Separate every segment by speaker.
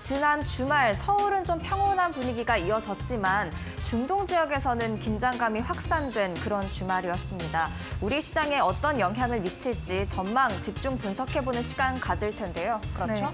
Speaker 1: 지난 주말 서울은 좀 평온한 분위기가 이어졌지만 중동 지역에서는 긴장감이 확산된 그런 주말이었습니다. 우리 시장에 어떤 영향을 미칠지 전망 집중 분석해보는 시간 가질 텐데요. 그렇죠?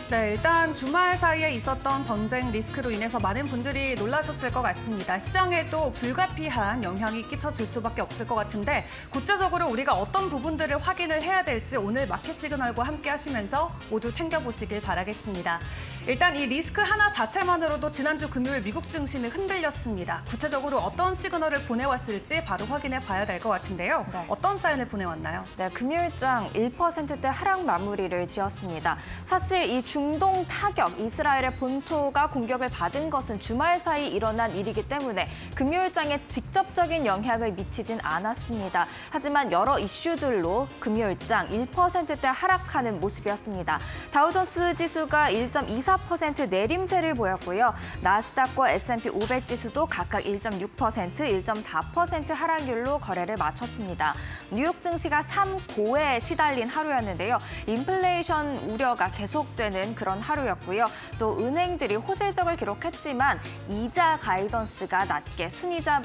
Speaker 2: 네, 일단 주말 사이에 있었던 전쟁 리스크로 인해서 많은 분들이 놀라셨을 것 같습니다. 시장에도 불가피한 영향이 끼쳐질 수밖에 없을 것 같은데 구체적으로 우리가 어떤 부분들을 확인을 해야 될지 오늘 마켓 시그널과 함께 하시면서 모두 챙겨보시길 바라겠습니다. 일단 이 리스크 하나 자체만으로도 지난주 금요일 미국 증시는 흔들렸습니다. 구체적으로 어떤 시그널을 보내왔을지 바로 확인해 봐야 될 것 같은데요.
Speaker 1: 네.
Speaker 2: 어떤 사인을 보내왔나요?
Speaker 1: 네, 금요일장 1%대 하락 마무리를 지었습니다. 사실 이 중동 타격, 이스라엘의 본토가 공격을 받은 것은 주말 사이 일어난 일이기 때문에 금요일장에 직접적인 영향을 미치진 않았습니다. 하지만 여러 이슈들로 금요일장 1%대 하락하는 모습이었습니다. 다우존스 지수가 1.24% 내림세를 보였고요. 나스닥과 S&P 500 지수도 각각 1.6%, 1.4% 하락률로 거래를 마쳤습니다. 뉴욕 증시가 3고에 시달린 하루였는데요. 인플레이션 우려가 계속되는 그런 하루였고요. 또 은행들이 호실적을 기록했지만 이자 가이던스가 낮게 순이자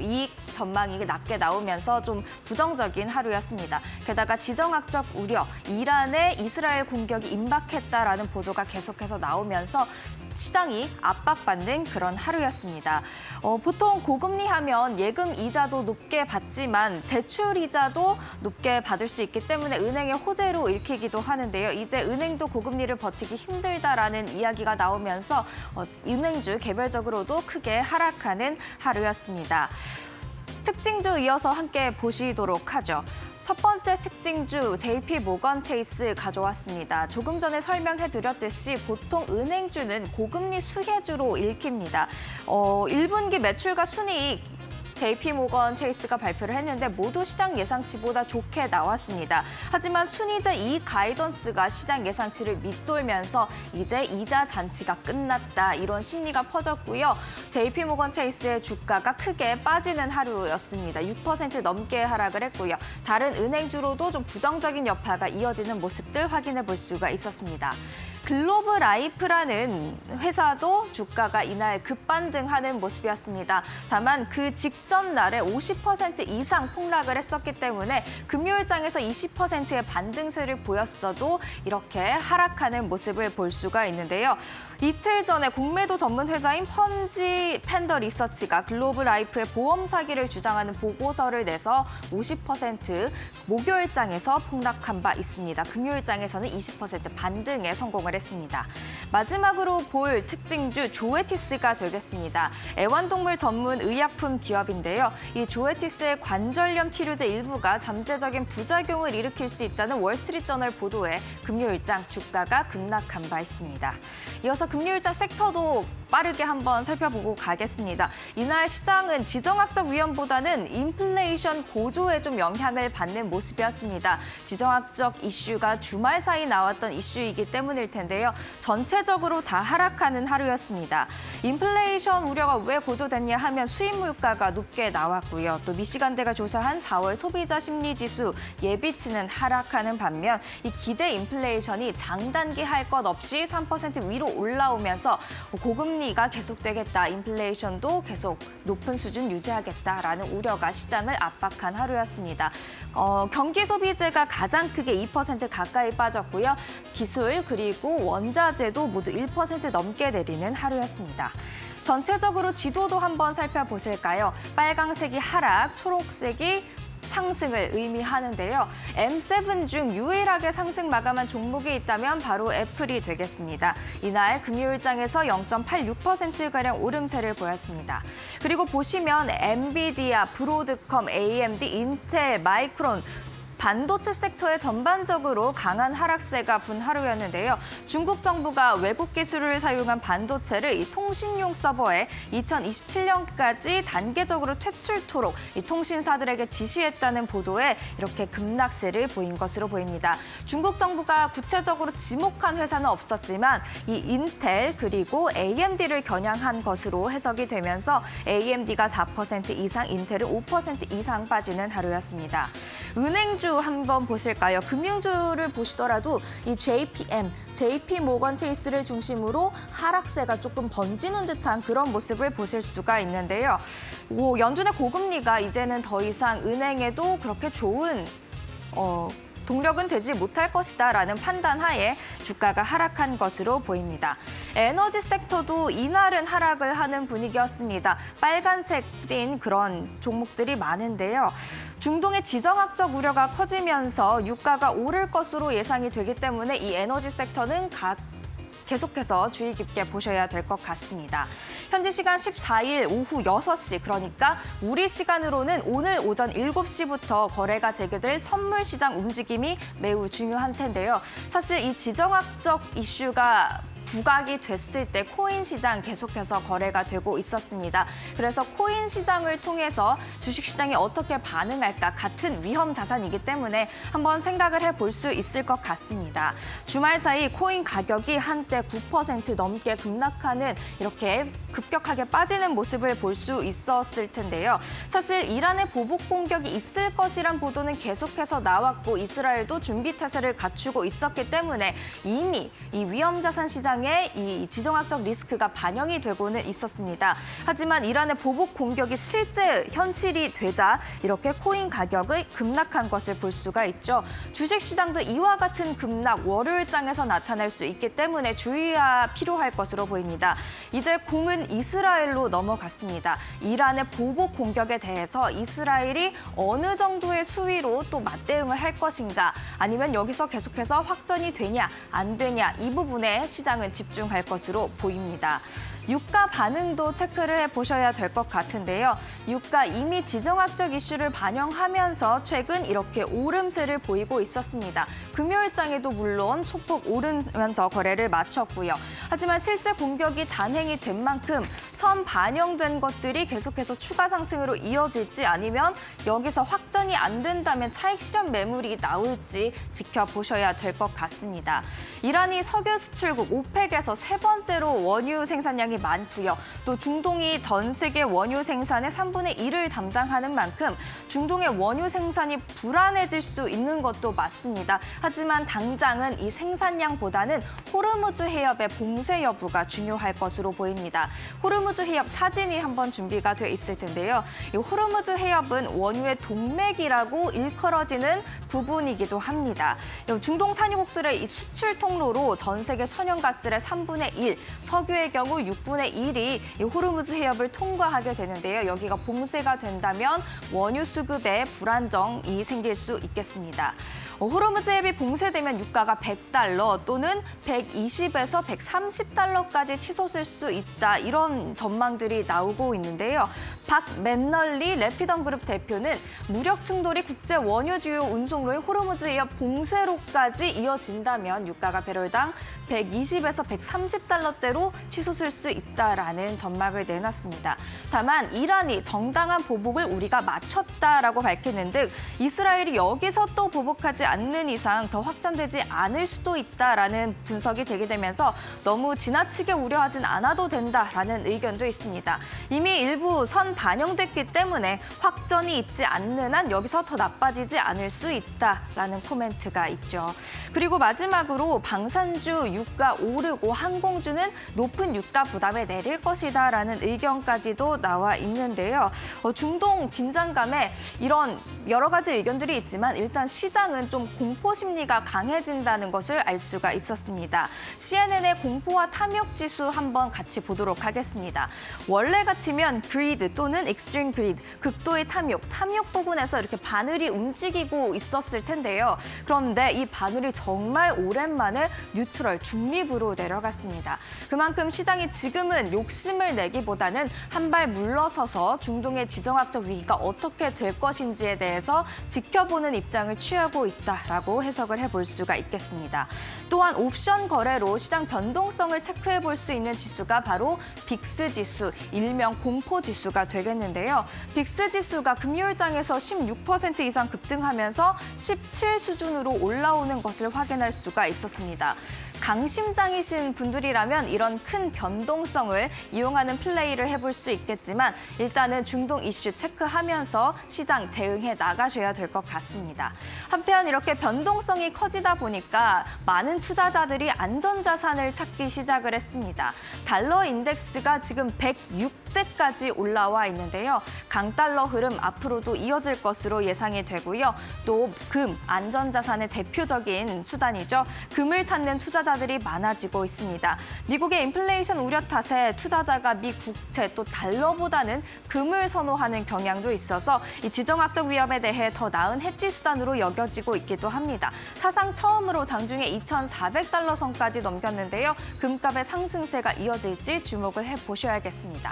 Speaker 1: 이익 전망이 낮게 나오면서 좀 부정적인 하루였습니다. 게다가 지정학적 우려, 이란의 이스라엘 공격이 임박했다라는 보도가 계속해서 나오면서 시장이 압박받는 그런 하루였습니다. 보통 고금리 하면 예금 이자도 높게 받지만 대출 이자도 높게 받을 수 있기 때문에 은행의 호재로 읽히기도 하는데요. 이제 은행도 고금리를 버티기 힘들다라는 이야기가 나오면서 은행주 개별적으로도 크게 하락하는 하루였습니다. 특징주 이어서 함께 보시도록 하죠. 첫 번째 특징주 JP모건 체이스 가져왔습니다. 조금 전에 설명해드렸듯이 보통 은행주는 고금리 수혜주로 읽힙니다. 1분기 매출과 순이익 JP모건 체이스가 발표를 했는데 모두 시장 예상치보다 좋게 나왔습니다. 하지만 순이자 이익 가이던스가 시장 예상치를 밑돌면서 이제 이자 잔치가 끝났다 이런 심리가 퍼졌고요. JP모건 체이스의 주가가 크게 빠지는 하루였습니다. 6% 넘게 하락을 했고요. 다른 은행주로도 좀 부정적인 여파가 이어지는 모습들 확인해 볼 수가 있었습니다. 글로브 라이프라는 회사도 주가가 이날 급반등하는 모습이었습니다. 다만 그 직전 날에 50% 이상 폭락을 했었기 때문에 금요일장에서 20%의 반등세를 보였어도 이렇게 하락하는 모습을 볼 수가 있는데요. 이틀 전에 공매도 전문 회사인 펀지 팬더 리서치가 글로브 라이프의 보험 사기를 주장하는 보고서를 내서 50% 목요일장에서 폭락한 바 있습니다. 금요일장에서는 20% 반등에 성공을 했습니다. 마지막으로 볼 특징주 조에티스가 되겠습니다. 애완동물 전문 의약품 기업인데요. 이 조에티스의 관절염 치료제 일부가 잠재적인 부작용을 일으킬 수 있다는 월스트리트저널 보도에 금요일장 주가가 급락한 바 있습니다. 이어서 금요일장 섹터도 빠르게 한번 살펴보고 가겠습니다. 이날 시장은 지정학적 위험보다는 인플레이션 고조에 좀 영향을 받는 모습이었습니다. 지정학적 이슈가 주말 사이 나왔던 이슈이기 때문일 텐데요. 전체적으로 다 하락하는 하루였습니다. 인플레이션 우려가 왜 고조됐냐 하면 수입 물가가 높게 나왔고요. 또 미시간대가 조사한 4월 소비자 심리지수 예비치는 하락하는 반면 이 기대 인플레이션이 장단기 할 것 없이 3% 위로 올라오면서 고금리가 계속되겠다, 인플레이션도 계속 높은 수준 유지하겠다라는 우려가 시장을 압박한 하루였습니다. 경기 소비재가 가장 크게 2% 가까이 빠졌고요. 기술 그리고 원자재도 모두 1% 넘게 내리는 하루였습니다. 전체적으로 지도도 한번 살펴보실까요? 빨강색이 하락, 초록색이 상승을 의미하는데요. M7 중 유일하게 상승 마감한 종목이 있다면 바로 애플이 되겠습니다. 이날 금요일장에서 0.86%가량 오름세를 보였습니다. 그리고 보시면 엔비디아, 브로드컴, AMD, 인텔, 마이크론, 반도체 섹터에 전반적으로 강한 하락세가 분 하루였는데요. 중국 정부가 외국 기술을 사용한 반도체를 이 통신용 서버에 2027년까지 단계적으로 퇴출토록 이 통신사들에게 지시했다는 보도에 이렇게 급락세를 보인 것으로 보입니다. 중국 정부가 구체적으로 지목한 회사는 없었지만 이 인텔 그리고 AMD를 겨냥한 것으로 해석이 되면서 AMD가 4% 이상, 인텔은 5% 이상 빠지는 하루였습니다. 은행주 금융주 한번 보실까요? 금융주를 보시더라도 이 JPM, JP모건 체이스를 중심으로 하락세가 조금 번지는 듯한 그런 모습을 보실 수가 있는데요. 연준의 고금리가 이제는 더 이상 은행에도 그렇게 좋은 동력은 되지 못할 것이다라는 판단하에 주가가 하락한 것으로 보입니다. 에너지 섹터도 이날은 하락을 하는 분위기였습니다. 빨간색 띤 그런 종목들이 많은데요. 중동의 지정학적 우려가 커지면서 유가가 오를 것으로 예상이 되기 때문에 이 에너지 섹터는 계속해서 주의 깊게 보셔야 될 것 같습니다. 현지 시간 14일 오후 6시, 그러니까 우리 시간으로는 오늘 오전 7시부터 거래가 재개될 선물 시장 움직임이 매우 중요한 텐데요. 사실 이 지정학적 이슈가 부각이 됐을 때 코인 시장 계속해서 거래가 되고 있었습니다. 그래서 코인 시장을 통해서 주식 시장이 어떻게 반응할까, 같은 위험 자산이기 때문에 한번 생각을 해볼 수 있을 것 같습니다. 주말 사이 코인 가격이 한때 9% 넘게 급락하는, 이렇게 급격하게 빠지는 모습을 볼 수 있었을 텐데요. 사실 이란의 보복 공격이 있을 것이란 보도는 계속해서 나왔고 이스라엘도 준비 태세를 갖추고 있었기 때문에 이미 이 위험 자산 시장에 이 지정학적 리스크가 반영이 되고는 있었습니다. 하지만 이란의 보복 공격이 실제 현실이 되자 이렇게 코인 가격이 급락한 것을 볼 수가 있죠. 주식 시장도 이와 같은 급락 월요일장에서 나타날 수 있기 때문에 주의가 필요할 것으로 보입니다. 이제 공은 이스라엘로 넘어갔습니다. 이란의 보복 공격에 대해서 이스라엘이 어느 정도의 수위로 또 맞대응을 할 것인가, 아니면 여기서 계속해서 확전이 되냐 안 되냐, 이 부분에 시장은 집중할 것으로 보입니다. 유가 반응도 체크를 해보셔야 될 것 같은데요. 유가 이미 지정학적 이슈를 반영하면서 최근 이렇게 오름세를 보이고 있었습니다. 금요일장에도 물론 소폭 오르면서 거래를 마쳤고요. 하지만 실제 공격이 단행이 된 만큼 선 반영된 것들이 계속해서 추가 상승으로 이어질지, 아니면 여기서 확전이 안 된다면 차익 실현 매물이 나올지 지켜보셔야 될 것 같습니다. 이란이 석유 수출국 오펙에서 세 번째로 원유 생산량이 많고요. 또 중동이 전 세계 원유 생산의 3분의 1을 담당하는 만큼 중동의 원유 생산이 불안해질 수 있는 것도 맞습니다. 하지만 당장은 이 생산량보다는 호르무즈 해협의 봉쇄 여부가 중요할 것으로 보입니다. 호르무즈 해협 사진이 한번 준비가 돼 있을 텐데요. 이 호르무즈 해협은 원유의 동맥이라고 일컬어지는 부분이기도 합니다. 중동 산유국들의 이 수출 통로로 전 세계 천연가스의 3분의 1, 석유의 경우 6분의 1이 이 호르무즈 해협을 통과하게 되는데요. 여기가 봉쇄가 된다면 원유 수급에 불안정이 생길 수 있겠습니다. 호르무즈 해협이 봉쇄되면 유가가 $100 또는 120에서 130달러까지 치솟을 수 있다, 이런 전망들이 나오고 있는데요. 박 맨널리 래피던 그룹 대표는 무력 충돌이 국제 원유 주요 운송로의 호르무즈 해협 봉쇄로까지 이어진다면 유가가 배럴당 120에서 130달러대로 치솟을 수 있다라는 전망을 내놨습니다. 다만 이란이 정당한 보복을 우리가 마쳤다라고 밝히는 등 이스라엘이 여기서 또 보복하지 않는 이상 더 확전되지 않을 수도 있다라는 분석이 되게 되면서 너무 지나치게 우려하진 않아도 된다라는 의견도 있습니다. 이미 일부 선 반영됐기 때문에 확전이 있지 않는 한 여기서 더 나빠지지 않을 수 있다라는 코멘트가 있죠. 그리고 마지막으로 방산주 유가 오르고 항공주는 높은 유가 부담에 내릴 것이다라는 의견까지도 나와 있는데요. 중동 긴장감에 이런 여러 가지 의견들이 있지만 일단 시장은 좀 공포 심리가 강해진다는 것을 알 수가 있었습니다. CNN의 공포와 탐욕 지수 한번 같이 보도록 하겠습니다. 원래 같으면 greed 또는 extreme greed, 극도의 탐욕 부분에서 이렇게 바늘이 움직이고 있었을 텐데요. 그런데 이 바늘이 정말 오랜만에 뉴트럴, 중립으로 내려갔습니다. 그만큼 시장이 지금은 욕심을 내기보다는 한 발 물러서서 중동의 지정학적 위기가 어떻게 될 것인지에 대해서 지켜보는 입장을 취하고 있다라고 해석을 해볼 수가 있겠습니다. 또한 옵션 거래로 시장 변동성을 체크해 볼 수 있는 지수가 바로 빅스 지수, 일명 공포 지수가 되겠는데요. 빅스 지수가 금요일장에서 16% 이상 급등하면서 17 수준으로 올라오는 것을 확인할 수가 있었습니다. 강심장이신 분들이라면 이런 큰 변동성을 이용하는 플레이를 해볼 수 있겠지만 일단은 중동 이슈 체크하면서 시장 대응해 나가셔야 될 것 같습니다. 한편 이렇게 변동성이 커지다 보니까 많은 투자자들이 안전자산을 찾기 시작을 했습니다. 달러 인덱스가 지금 106대까지 올라와 있는데요. 강달러 흐름 앞으로도 이어질 것으로 예상이 되고요. 또 금, 안전자산의 대표적인 수단이죠. 금을 찾는 투자자들이 많아지고 있습니다. 미국의 인플레이션 우려 탓에 투자자가 미 국채 또 달러보다는 금을 선호하는 경향도 있어서 이 지정학적 위험에 대해 더 나은 해지 수단으로 여겨지고 있기도 합니다. 사상 처음으로 장중에 2,400달러 선까지 넘겼는데요. 금값의 상승세가 이어질지 주목을 해보셔야겠습니다.